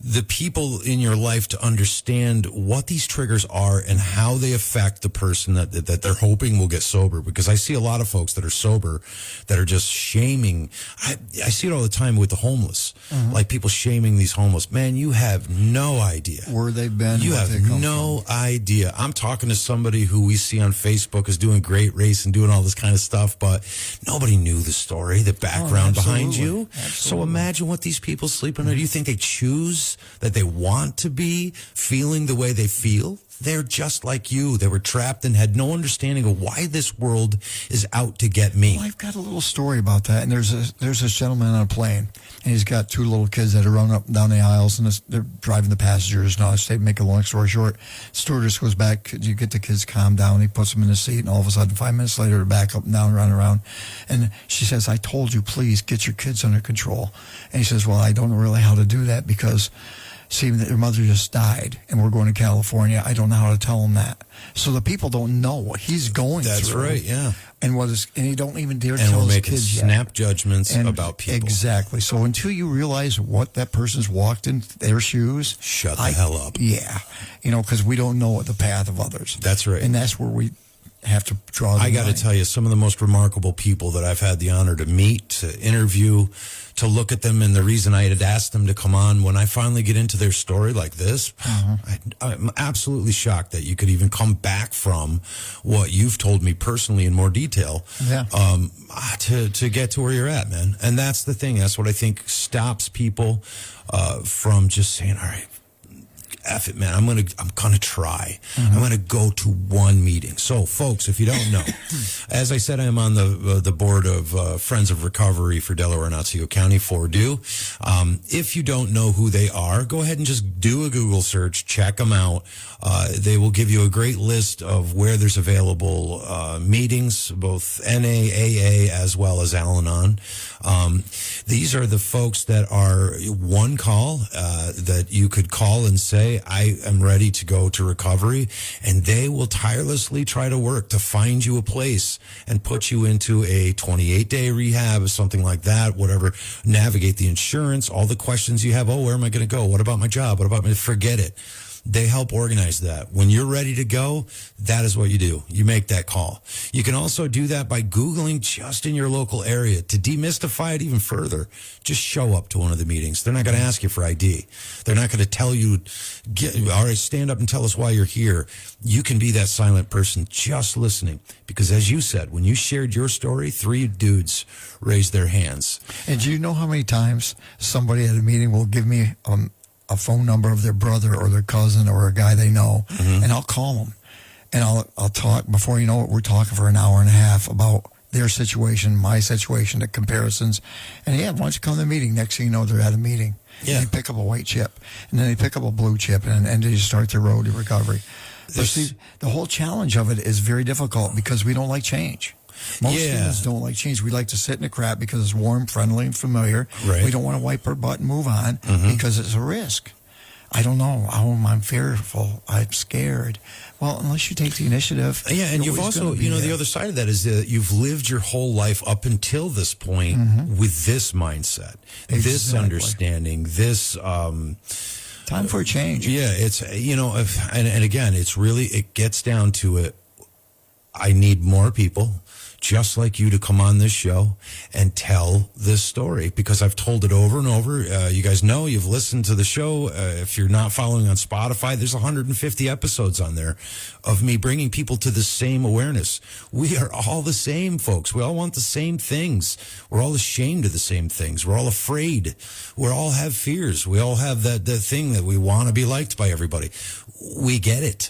the people in your life to understand what these triggers are and how they affect the person that they're hoping will get sober. Because I see a lot of folks that are sober that are just shaming. I see it all the time with the homeless, like people shaming these homeless. Man, you have no idea where they've been. You have no idea. I'm talking to somebody who we see on Facebook is doing great race and doing all this kind of stuff, but nobody knew the story, the background behind you. So imagine what these people sleep under. Do you think they choose that they want to be feeling the way they feel? They're just like you. They were trapped and had no understanding of why this world is out to get me. Well, I've got a little story about that. And there's this gentleman on a plane, and he's got two little kids that are running up and down the aisles, and they're driving the passengers. And to make a long story short, stewardess goes back, you get the kids calm down. He puts them in the seat, and all of a sudden, 5 minutes later, they're back up and down, running around. And she says, I told you, please get your kids under control. And he says, well, I don't know really how to do that because see, their mother just died, and we're going to California. I don't know how to tell them that. So the people don't know what he's going through. That's right, yeah. And he don't even dare and tell we're his making kids snap yet. judgments about people. Exactly. So until you realize what that person's walked in their shoes, shut the hell up. Yeah. Because we don't know the path of others. That's right. And that's where we have to draw the line. I got to tell you, some of the most remarkable people that I've had the honor to meet, to interview, to look at them, and the reason I had asked them to come on, when I finally get into their story like this, I'm absolutely shocked that you could even come back from what you've told me personally in more detail to get to where you're at, man. And that's the thing. That's what I think stops people from just saying, all right, F it, man. I'm gonna try. I'm gonna go to one meeting. So, folks, if you don't know, as I said, I am on the board of Friends of Recovery for Delaware and Otsego County, Fordu. If you don't know who they are, go ahead and just do a Google search. Check them out. They will give you a great list of where there's available meetings, both NA, AA, as well as Al-Anon. These are the folks that are one call that you could call and say, I am ready to go to recovery, and they will tirelessly try to work to find you a place and put you into a 28-day rehab or something like that, whatever, navigate the insurance, all the questions you have. Oh, where am I going to go? What about my job? What about me? Forget it. They help organize that. When you're ready to go, that is what you do. You make that call. You can also do that by Googling just in your local area. To demystify it even further, just show up to one of the meetings. They're not going to ask you for ID. They're not going to tell you, all right, stand up and tell us why you're here. You can be that silent person just listening. Because as you said, when you shared your story, 3 dudes raised their hands. And do you know how many times somebody at a meeting will give me a phone number of their brother or their cousin or a guy they know, and I'll call them, and I'll talk. Before you know it, we're talking for an hour and a half about their situation, my situation, the comparisons, and why don't you come to the meeting? Next thing you know, they're at a meeting. Yeah. And they pick up a white chip, and then they pick up a blue chip, and they start their road to recovery. But see, the whole challenge of it is very difficult because we don't like change. Most humans don't like change. We like to sit in the crap because it's warm, friendly, and familiar. Right. We don't want to wipe our butt and move on because it's a risk. I don't know. I'm fearful. I'm scared. Well, unless you take the initiative. Yeah, and you've also, the other side of that is that you've lived your whole life up until this point with this mindset, this understanding, this... time for a change. Yeah, it's, and again, it's really, it gets down to it. I need more people just like you to come on this show and tell this story, because I've told it over and over. You guys know, you've listened to the show. If you're not following on Spotify, there's 150 episodes on there of me bringing people to the same awareness. We are all the same, folks. We all want the same things. We're all ashamed of the same things. We're all afraid. We all have fears. We all have that thing that we want to be liked by everybody. We get it.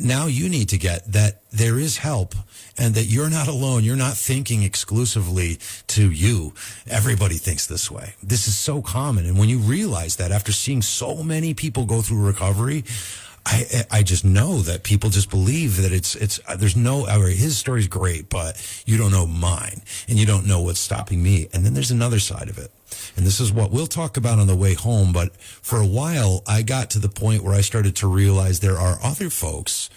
Now you need to get that there is help and that you're not alone. You're not thinking exclusively to you. Everybody thinks this way. This is so common. And when you realize that, after seeing so many people go through recovery, I just know that people just believe that there's no, his story's great, but you don't know mine and you don't know what's stopping me. And then there's another side of it. And this is what we'll talk about on the way home. But for a while, I got to the point where I started to realize there are other folks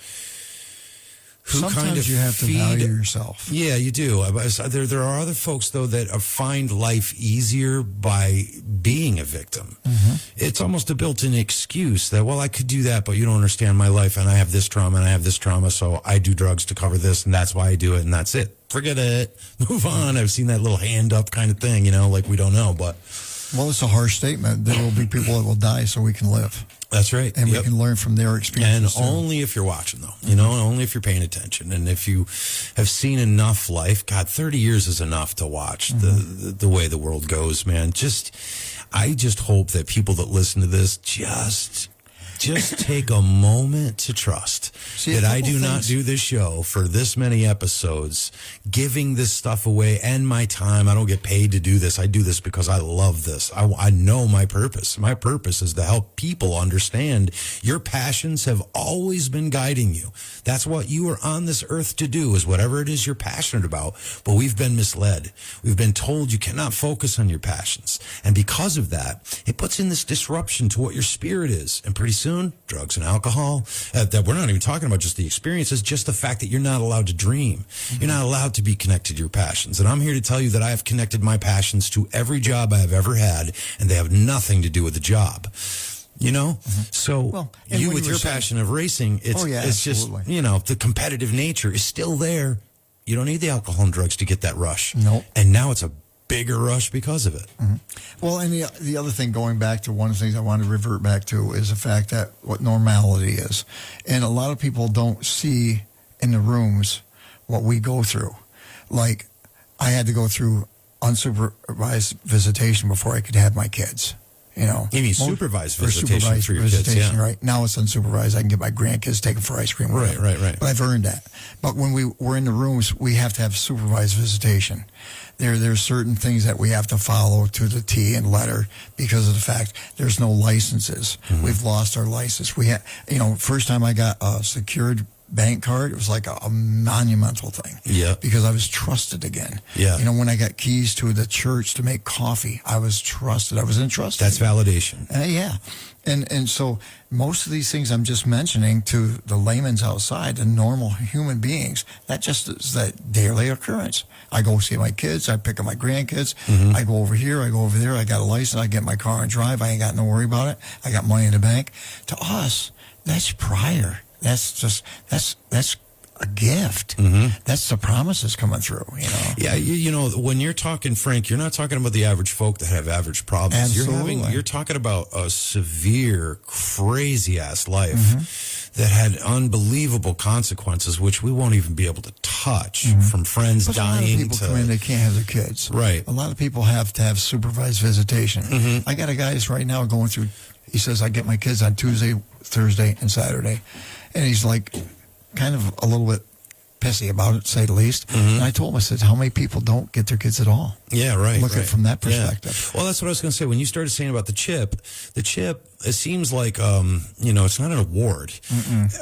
who sometimes kind of you have to value yourself. Yeah, you do. There are other folks, though, that find life easier by being a victim. Mm-hmm. It's almost a built-in excuse that, well, I could do that, but you don't understand my life, and I have this trauma, and I have this trauma, so I do drugs to cover this, and that's why I do it, and that's it. Forget it. Move on. I've seen that little hand up kind of thing, like we don't know, but... Well, it's a harsh statement. There will be people that will die so we can live. That's right. And we can learn from their experiences. And only if you're watching, though. Only if you're paying attention. And if you have seen enough life, God, 30 years is enough to watch the way the world goes, man. I just hope that people that listen to this just take a moment to trust that I do not do this show for this many episodes, giving this stuff away and my time. I don't get paid to do this. I do this because I love this. I know my purpose. My purpose is to help people understand your passions have always been guiding you. That's what you are on this earth to do, is whatever it is you're passionate about. But we've been misled. We've been told you cannot focus on your passions. And because of that, it puts in this disruption to what your spirit is. And pretty soon, drugs and alcohol, that we're not even talking about just the experiences, just the fact that you're not allowed to dream. Mm-hmm. You're not allowed to be connected to your passions. And I'm here to tell you that I have connected my passions to every job I have ever had, and they have nothing to do with the job. Mm-hmm. So you with your passion of racing, it's just, the competitive nature is still there. You don't need the alcohol and drugs to get that rush. Nope. And now it's a bigger rush because of it. Mm-hmm. Well, and the other thing, going back to one of the things I want to revert back to, is the fact that what normality is. And a lot of people don't see in the rooms what we go through. Like, I had to go through unsupervised visitation before I could have my kids. You mean supervised visitation for your kids, yeah. Right. Now it's unsupervised. I can get my grandkids taken for ice cream. Right. But I've earned that. But when we were in the rooms, we have to have supervised visitation. There's certain things that we have to follow to the T and letter because of the fact there's no licenses. Mm-hmm. We've lost our license. We had, first time I got a secured bank card, it was like a monumental thing. Yeah. Because I was trusted again. Yeah. When I got keys to the church to make coffee, I was trusted. I was entrusted. That's validation. Yeah. And so most of these things I'm just mentioning to the layman's outside, the normal human beings, that just is that daily occurrence. I go see my kids. I pick up my grandkids. Mm-hmm. I go over here. I go over there. I got a license. I get my car and drive. I ain't got no worry about it. I got money in the bank. To us, that's prior. That's a gift. Mm-hmm. That's the promises coming through, Yeah, when you're talking, Frank, you're not talking about the average folk that have average problems. Absolutely. You're talking about a severe, crazy-ass life that had unbelievable consequences, which we won't even be able to touch, from friends dying a lot of people come in, they can't have their kids. Right. A lot of people have to have supervised visitation. Mm-hmm. I got a guy right now going through, he says, I get my kids on Tuesday, Thursday, and Saturday. And he's like kind of a little bit pissy about it, to say the least. Mm-hmm. And I told him, I said, how many people don't get their kids at all? Yeah, right. Look at it from that perspective. Yeah. Well, that's what I was going to say. When you started saying about the chip, it seems like, it's not an award,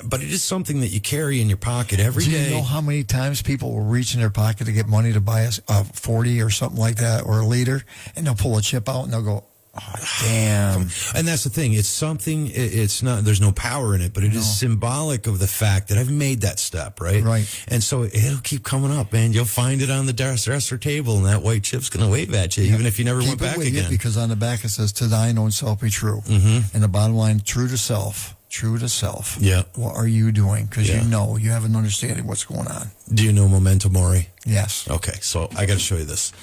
but it is something that you carry in your pocket every day. Do you know how many times people will reach in their pocket to get money to buy a 40 or something like that, or a liter, and they'll pull a chip out and they'll go, oh, damn. And that's the thing. It's something, it's not, there's no power in it, but it is symbolic of the fact that I've made that step, right? Right. And so it'll keep coming up, man. You'll find it on the dresser table, and that white chip's going to wave at you, even if you never went back again. Because on the back it says, to thine own self be true. Mm-hmm. And the bottom line, true to self true to self. Yeah. What are you doing? Because Yeah. you have an understanding of what's going on. Do you know memento mori? Yes. Okay, so I got to show you this.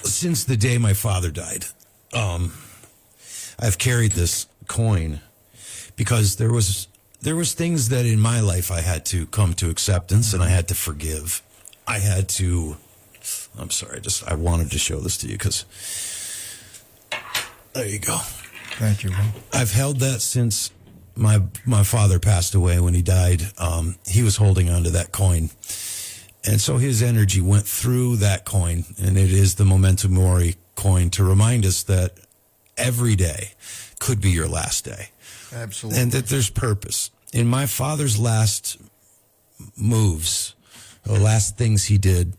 Since the day my father died, I've carried this coin because there was things that in my life I had to come to acceptance and I had to forgive. I had to. I'm sorry, I wanted to show this to you because there you go. Thank you. I've held that since my father passed away. When he died, he was holding onto that coin. And so his energy went through that coin, and it is the memento mori coin to remind us that every day could be your last day. Absolutely. And that there's purpose. In my father's last moves, the last things he did,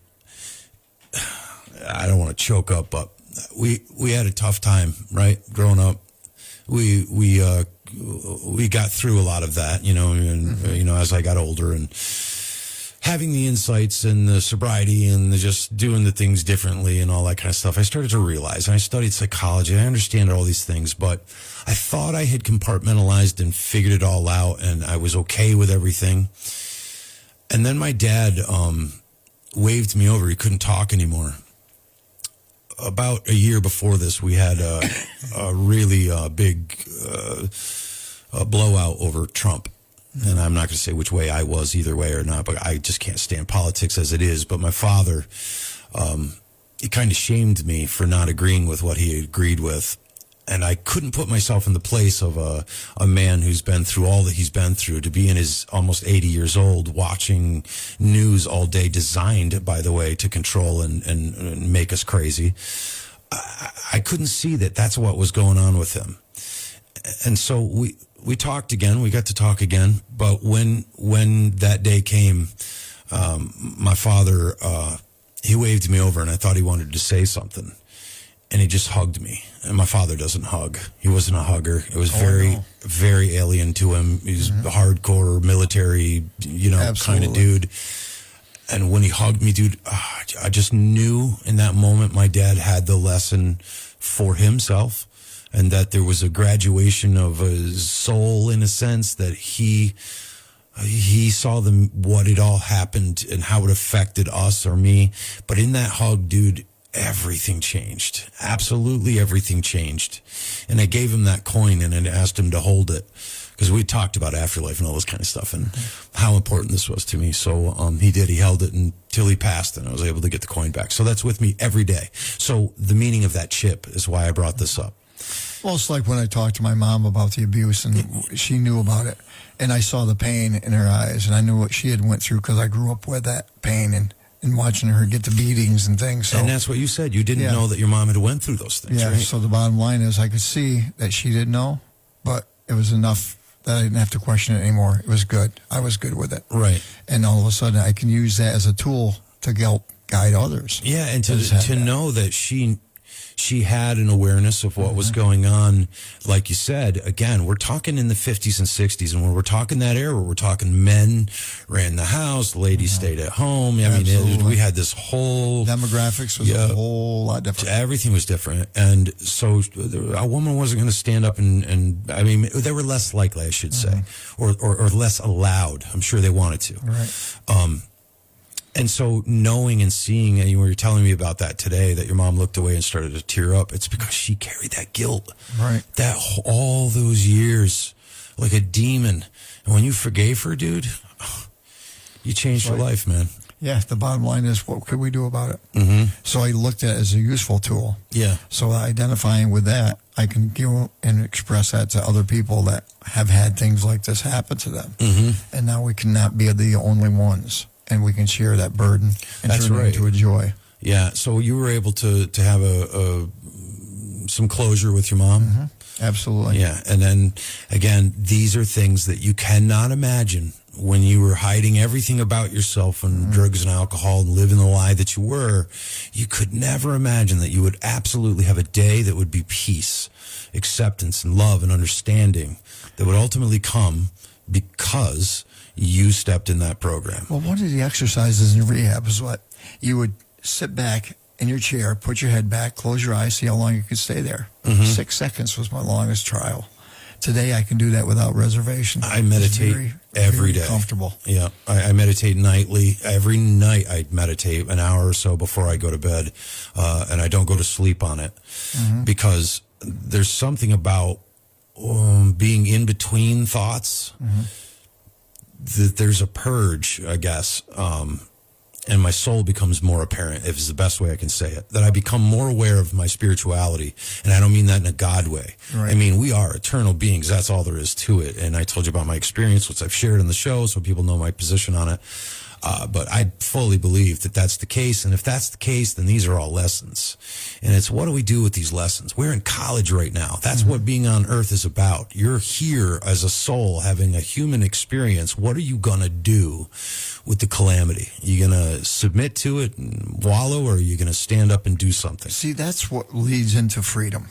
I don't want to choke up, but we had a tough time, right? Growing up, we got through a lot of that, and as I got older and having the insights and the sobriety and just doing the things differently and all that kind of stuff, I started to realize, and I studied psychology, I understand all these things, but I thought I had compartmentalized and figured it all out and I was okay with everything. And then my dad waved me over. He couldn't talk anymore. About a year before this, we had a really big blowout over Trump. And I'm not going to say which way I was either way or not, but I just can't stand politics as it is. But my father, he kind of shamed me for not agreeing with what he agreed with. And I couldn't put myself in the place of a man who's been through all that he's been through, to be in his almost 80 years old, watching news all day, designed, by the way, to control and make us crazy. I couldn't see that that's what was going on with him. And so we talked again. We got to talk again. But when that day came, my father, he waved me over, and I thought he wanted to say something. And he just hugged me. And my father doesn't hug. He wasn't a hugger. It was very alien to him. He's a hardcore military, kind of dude. And when he hugged me, dude, I just knew in that moment my dad had the lesson for himself, and that there was a graduation of his soul, in a sense, that he saw what it all happened and how it affected us or me. But in that hug, dude, everything changed. Absolutely everything changed. And I gave him that coin and I asked him to hold it, because we talked about afterlife and all this kind of stuff and how important this was to me. So he did. He held it until he passed, and I was able to get the coin back. So that's with me every day. So the meaning of that chip is why I brought this up. Well, it's like when I talked to my mom about the abuse, and she knew about it, and I saw the pain in her eyes, and I knew what she had went through because I grew up with that pain and watching her get the beatings and things. So, and that's what you said. You didn't know that your mom had went through those things, right? So the bottom line is I could see that she didn't know, but it was enough that I didn't have to question it anymore. It was good. I was good with it. Right. And all of a sudden I can use that as a tool to help guide others. Yeah, and to know that she had an awareness of what was going on. Like you said, again, we're talking in the 50s and 60s, and when we're talking that era, we're talking men ran the house, ladies stayed at home. I mean, we had this whole demographics was a whole lot different. Everything was different, and so a woman wasn't going to stand up and I mean, they were less likely, I should say, or less allowed. I'm sure they wanted to. Right. And so knowing and seeing, and you were telling me about that today, that your mom looked away and started to tear up, it's because she carried that guilt. Right. That all those years like a demon. And when you forgave her, dude, you changed your life, man. Yeah, the bottom line is, what could we do about it? Mm-hmm. So I looked at it as a useful tool. Yeah. So identifying with that, I can go and express that to other people that have had things like this happen to them. Mm-hmm. And now we cannot be the only ones. And we can share that burden and turn it into a joy. Yeah. So you were able to have some closure with your mom? Mm-hmm. Absolutely. Yeah. And then, again, these are things that you cannot imagine when you were hiding everything about yourself and drugs and alcohol and living the lie that you were. You could never imagine that you would absolutely have a day that would be peace, acceptance, and love and understanding that would ultimately come because you stepped in that program. Well, one of the exercises in rehab is what you would sit back in your chair, put your head back, close your eyes, see how long you could stay there. 6 seconds was my longest trial. Today I can do that without reservation. I meditate every day. Comfortable. Yeah, I meditate nightly. Every night I meditate an hour or so before I go to bed, and I don't go to sleep on it because there's something about being in between thoughts. That there's a purge, I guess, and my soul becomes more apparent, if it's the best way I can say it, that I become more aware of my spirituality. And I don't mean that in a God way. Right. I mean, we are eternal beings. That's all there is to it. And I told you about my experience, which I've shared in the show, so people know my position on it. But I fully believe that that's the case. And if that's the case, then these are all lessons. And it's what do we do with these lessons? We're in college right now. That's what being on earth is about. You're here as a soul having a human experience. What are you going to do with the calamity? Are you going to submit to it and wallow, or are you going to stand up and do something? See, that's what leads into freedom.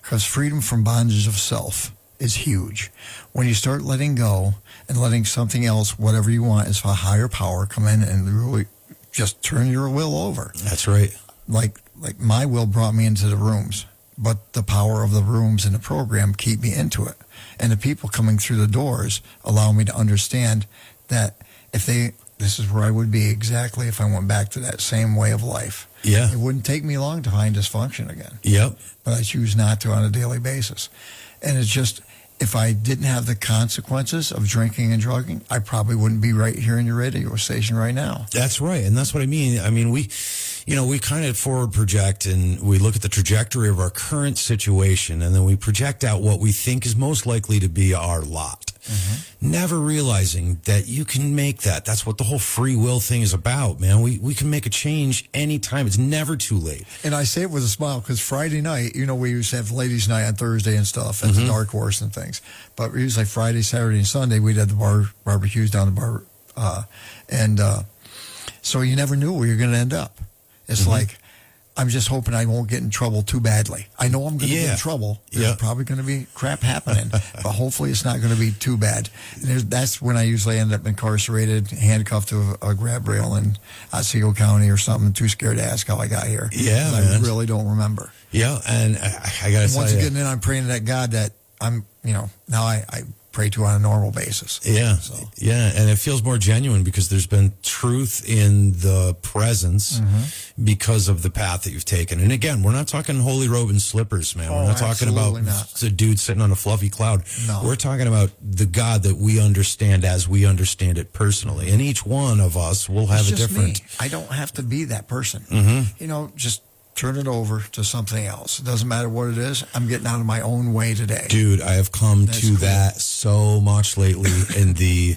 Because freedom from bondage of self is huge. When you start letting go and letting something else, whatever you want, is a higher power, come in and really just turn your will over. That's right. Like my will brought me into the rooms, but the power of the rooms and the program keep me into it. And the people coming through the doors allow me to understand that this is where I would be exactly if I went back to that same way of life. Yeah. It wouldn't take me long to find dysfunction again. Yep. But I choose not to on a daily basis. And it's just, if I didn't have the consequences of drinking and drugging, I probably wouldn't be right here in your radio station right now. That's right. And that's what I mean. I mean, we kind of forward project and we look at the trajectory of our current situation, and then we project out what we think is most likely to be our lot. Never realizing that you can make that. That's what the whole free will thing is about, man. We can make a change anytime. It's never too late. And I say it with a smile because Friday night, we used to have ladies' night on Thursday and stuff at the Dark Horse and things. But usually Friday, Saturday, and Sunday, we'd have the barbecues down the bar. So you never knew where you're going to end up. It's like, I'm just hoping I won't get in trouble too badly. I know I'm going to get in trouble. There's probably going to be crap happening, but hopefully it's not going to be too bad. And that's when I usually end up incarcerated, handcuffed to a grab rail in Otsego County or something, too scared to ask how I got here. Yeah, man. I really don't remember. Yeah, and I got to say, once again, then I'm praying to that God that I'm, now I pray to on a normal basis. Yeah. So. Yeah. And it feels more genuine because there's been truth in the presence because of the path that you've taken. And again, we're not talking holy robe and slippers, man. We're not talking about the dude sitting on a fluffy cloud. No. We're talking about the God that we understand as we understand it personally. And each one of us will have a different. Me. I don't have to be that person. Just turn it over to something else. It doesn't matter what it is. I'm getting out of my own way today. Dude, I have come to that so much lately in the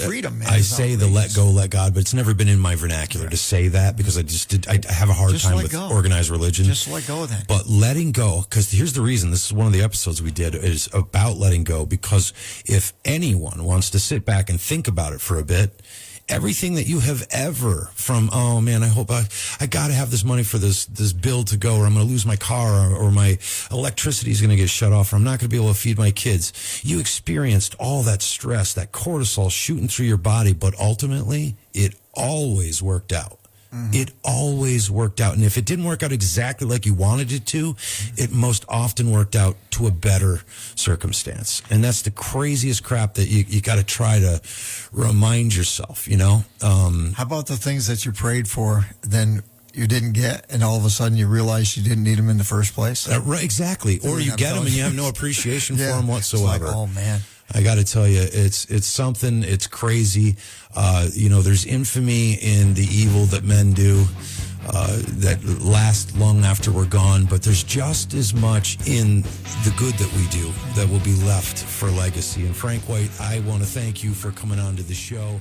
freedom, man. I say the let go, let God, but it's never been in my vernacular to say that because I have a hard time with organized religion. Just let go then. But letting go, because here's the reason, this is one of the episodes we did, is about letting go, because if anyone wants to sit back and think about it for a bit, everything that you have ever from, oh man, I hope I got to have this money for this bill to go, or I'm going to lose my car, or my electricity is going to get shut off, or I'm not going to be able to feed my kids. You experienced all that stress, that cortisol shooting through your body, but ultimately it always worked out. It always worked out. And if it didn't work out exactly like you wanted it to, it most often worked out to a better circumstance. And that's the craziest crap that you got to try to remind yourself, How about the things that you prayed for, then you didn't get, and all of a sudden you realize you didn't need them in the first place? Right, exactly. Or you get them and you have no appreciation for them whatsoever. It's like, oh man. I got to tell you, it's something. It's crazy. There's infamy in the evil that men do that lasts long after we're gone. But there's just as much in the good that we do that will be left for legacy. And Frank White, I want to thank you for coming on to the show.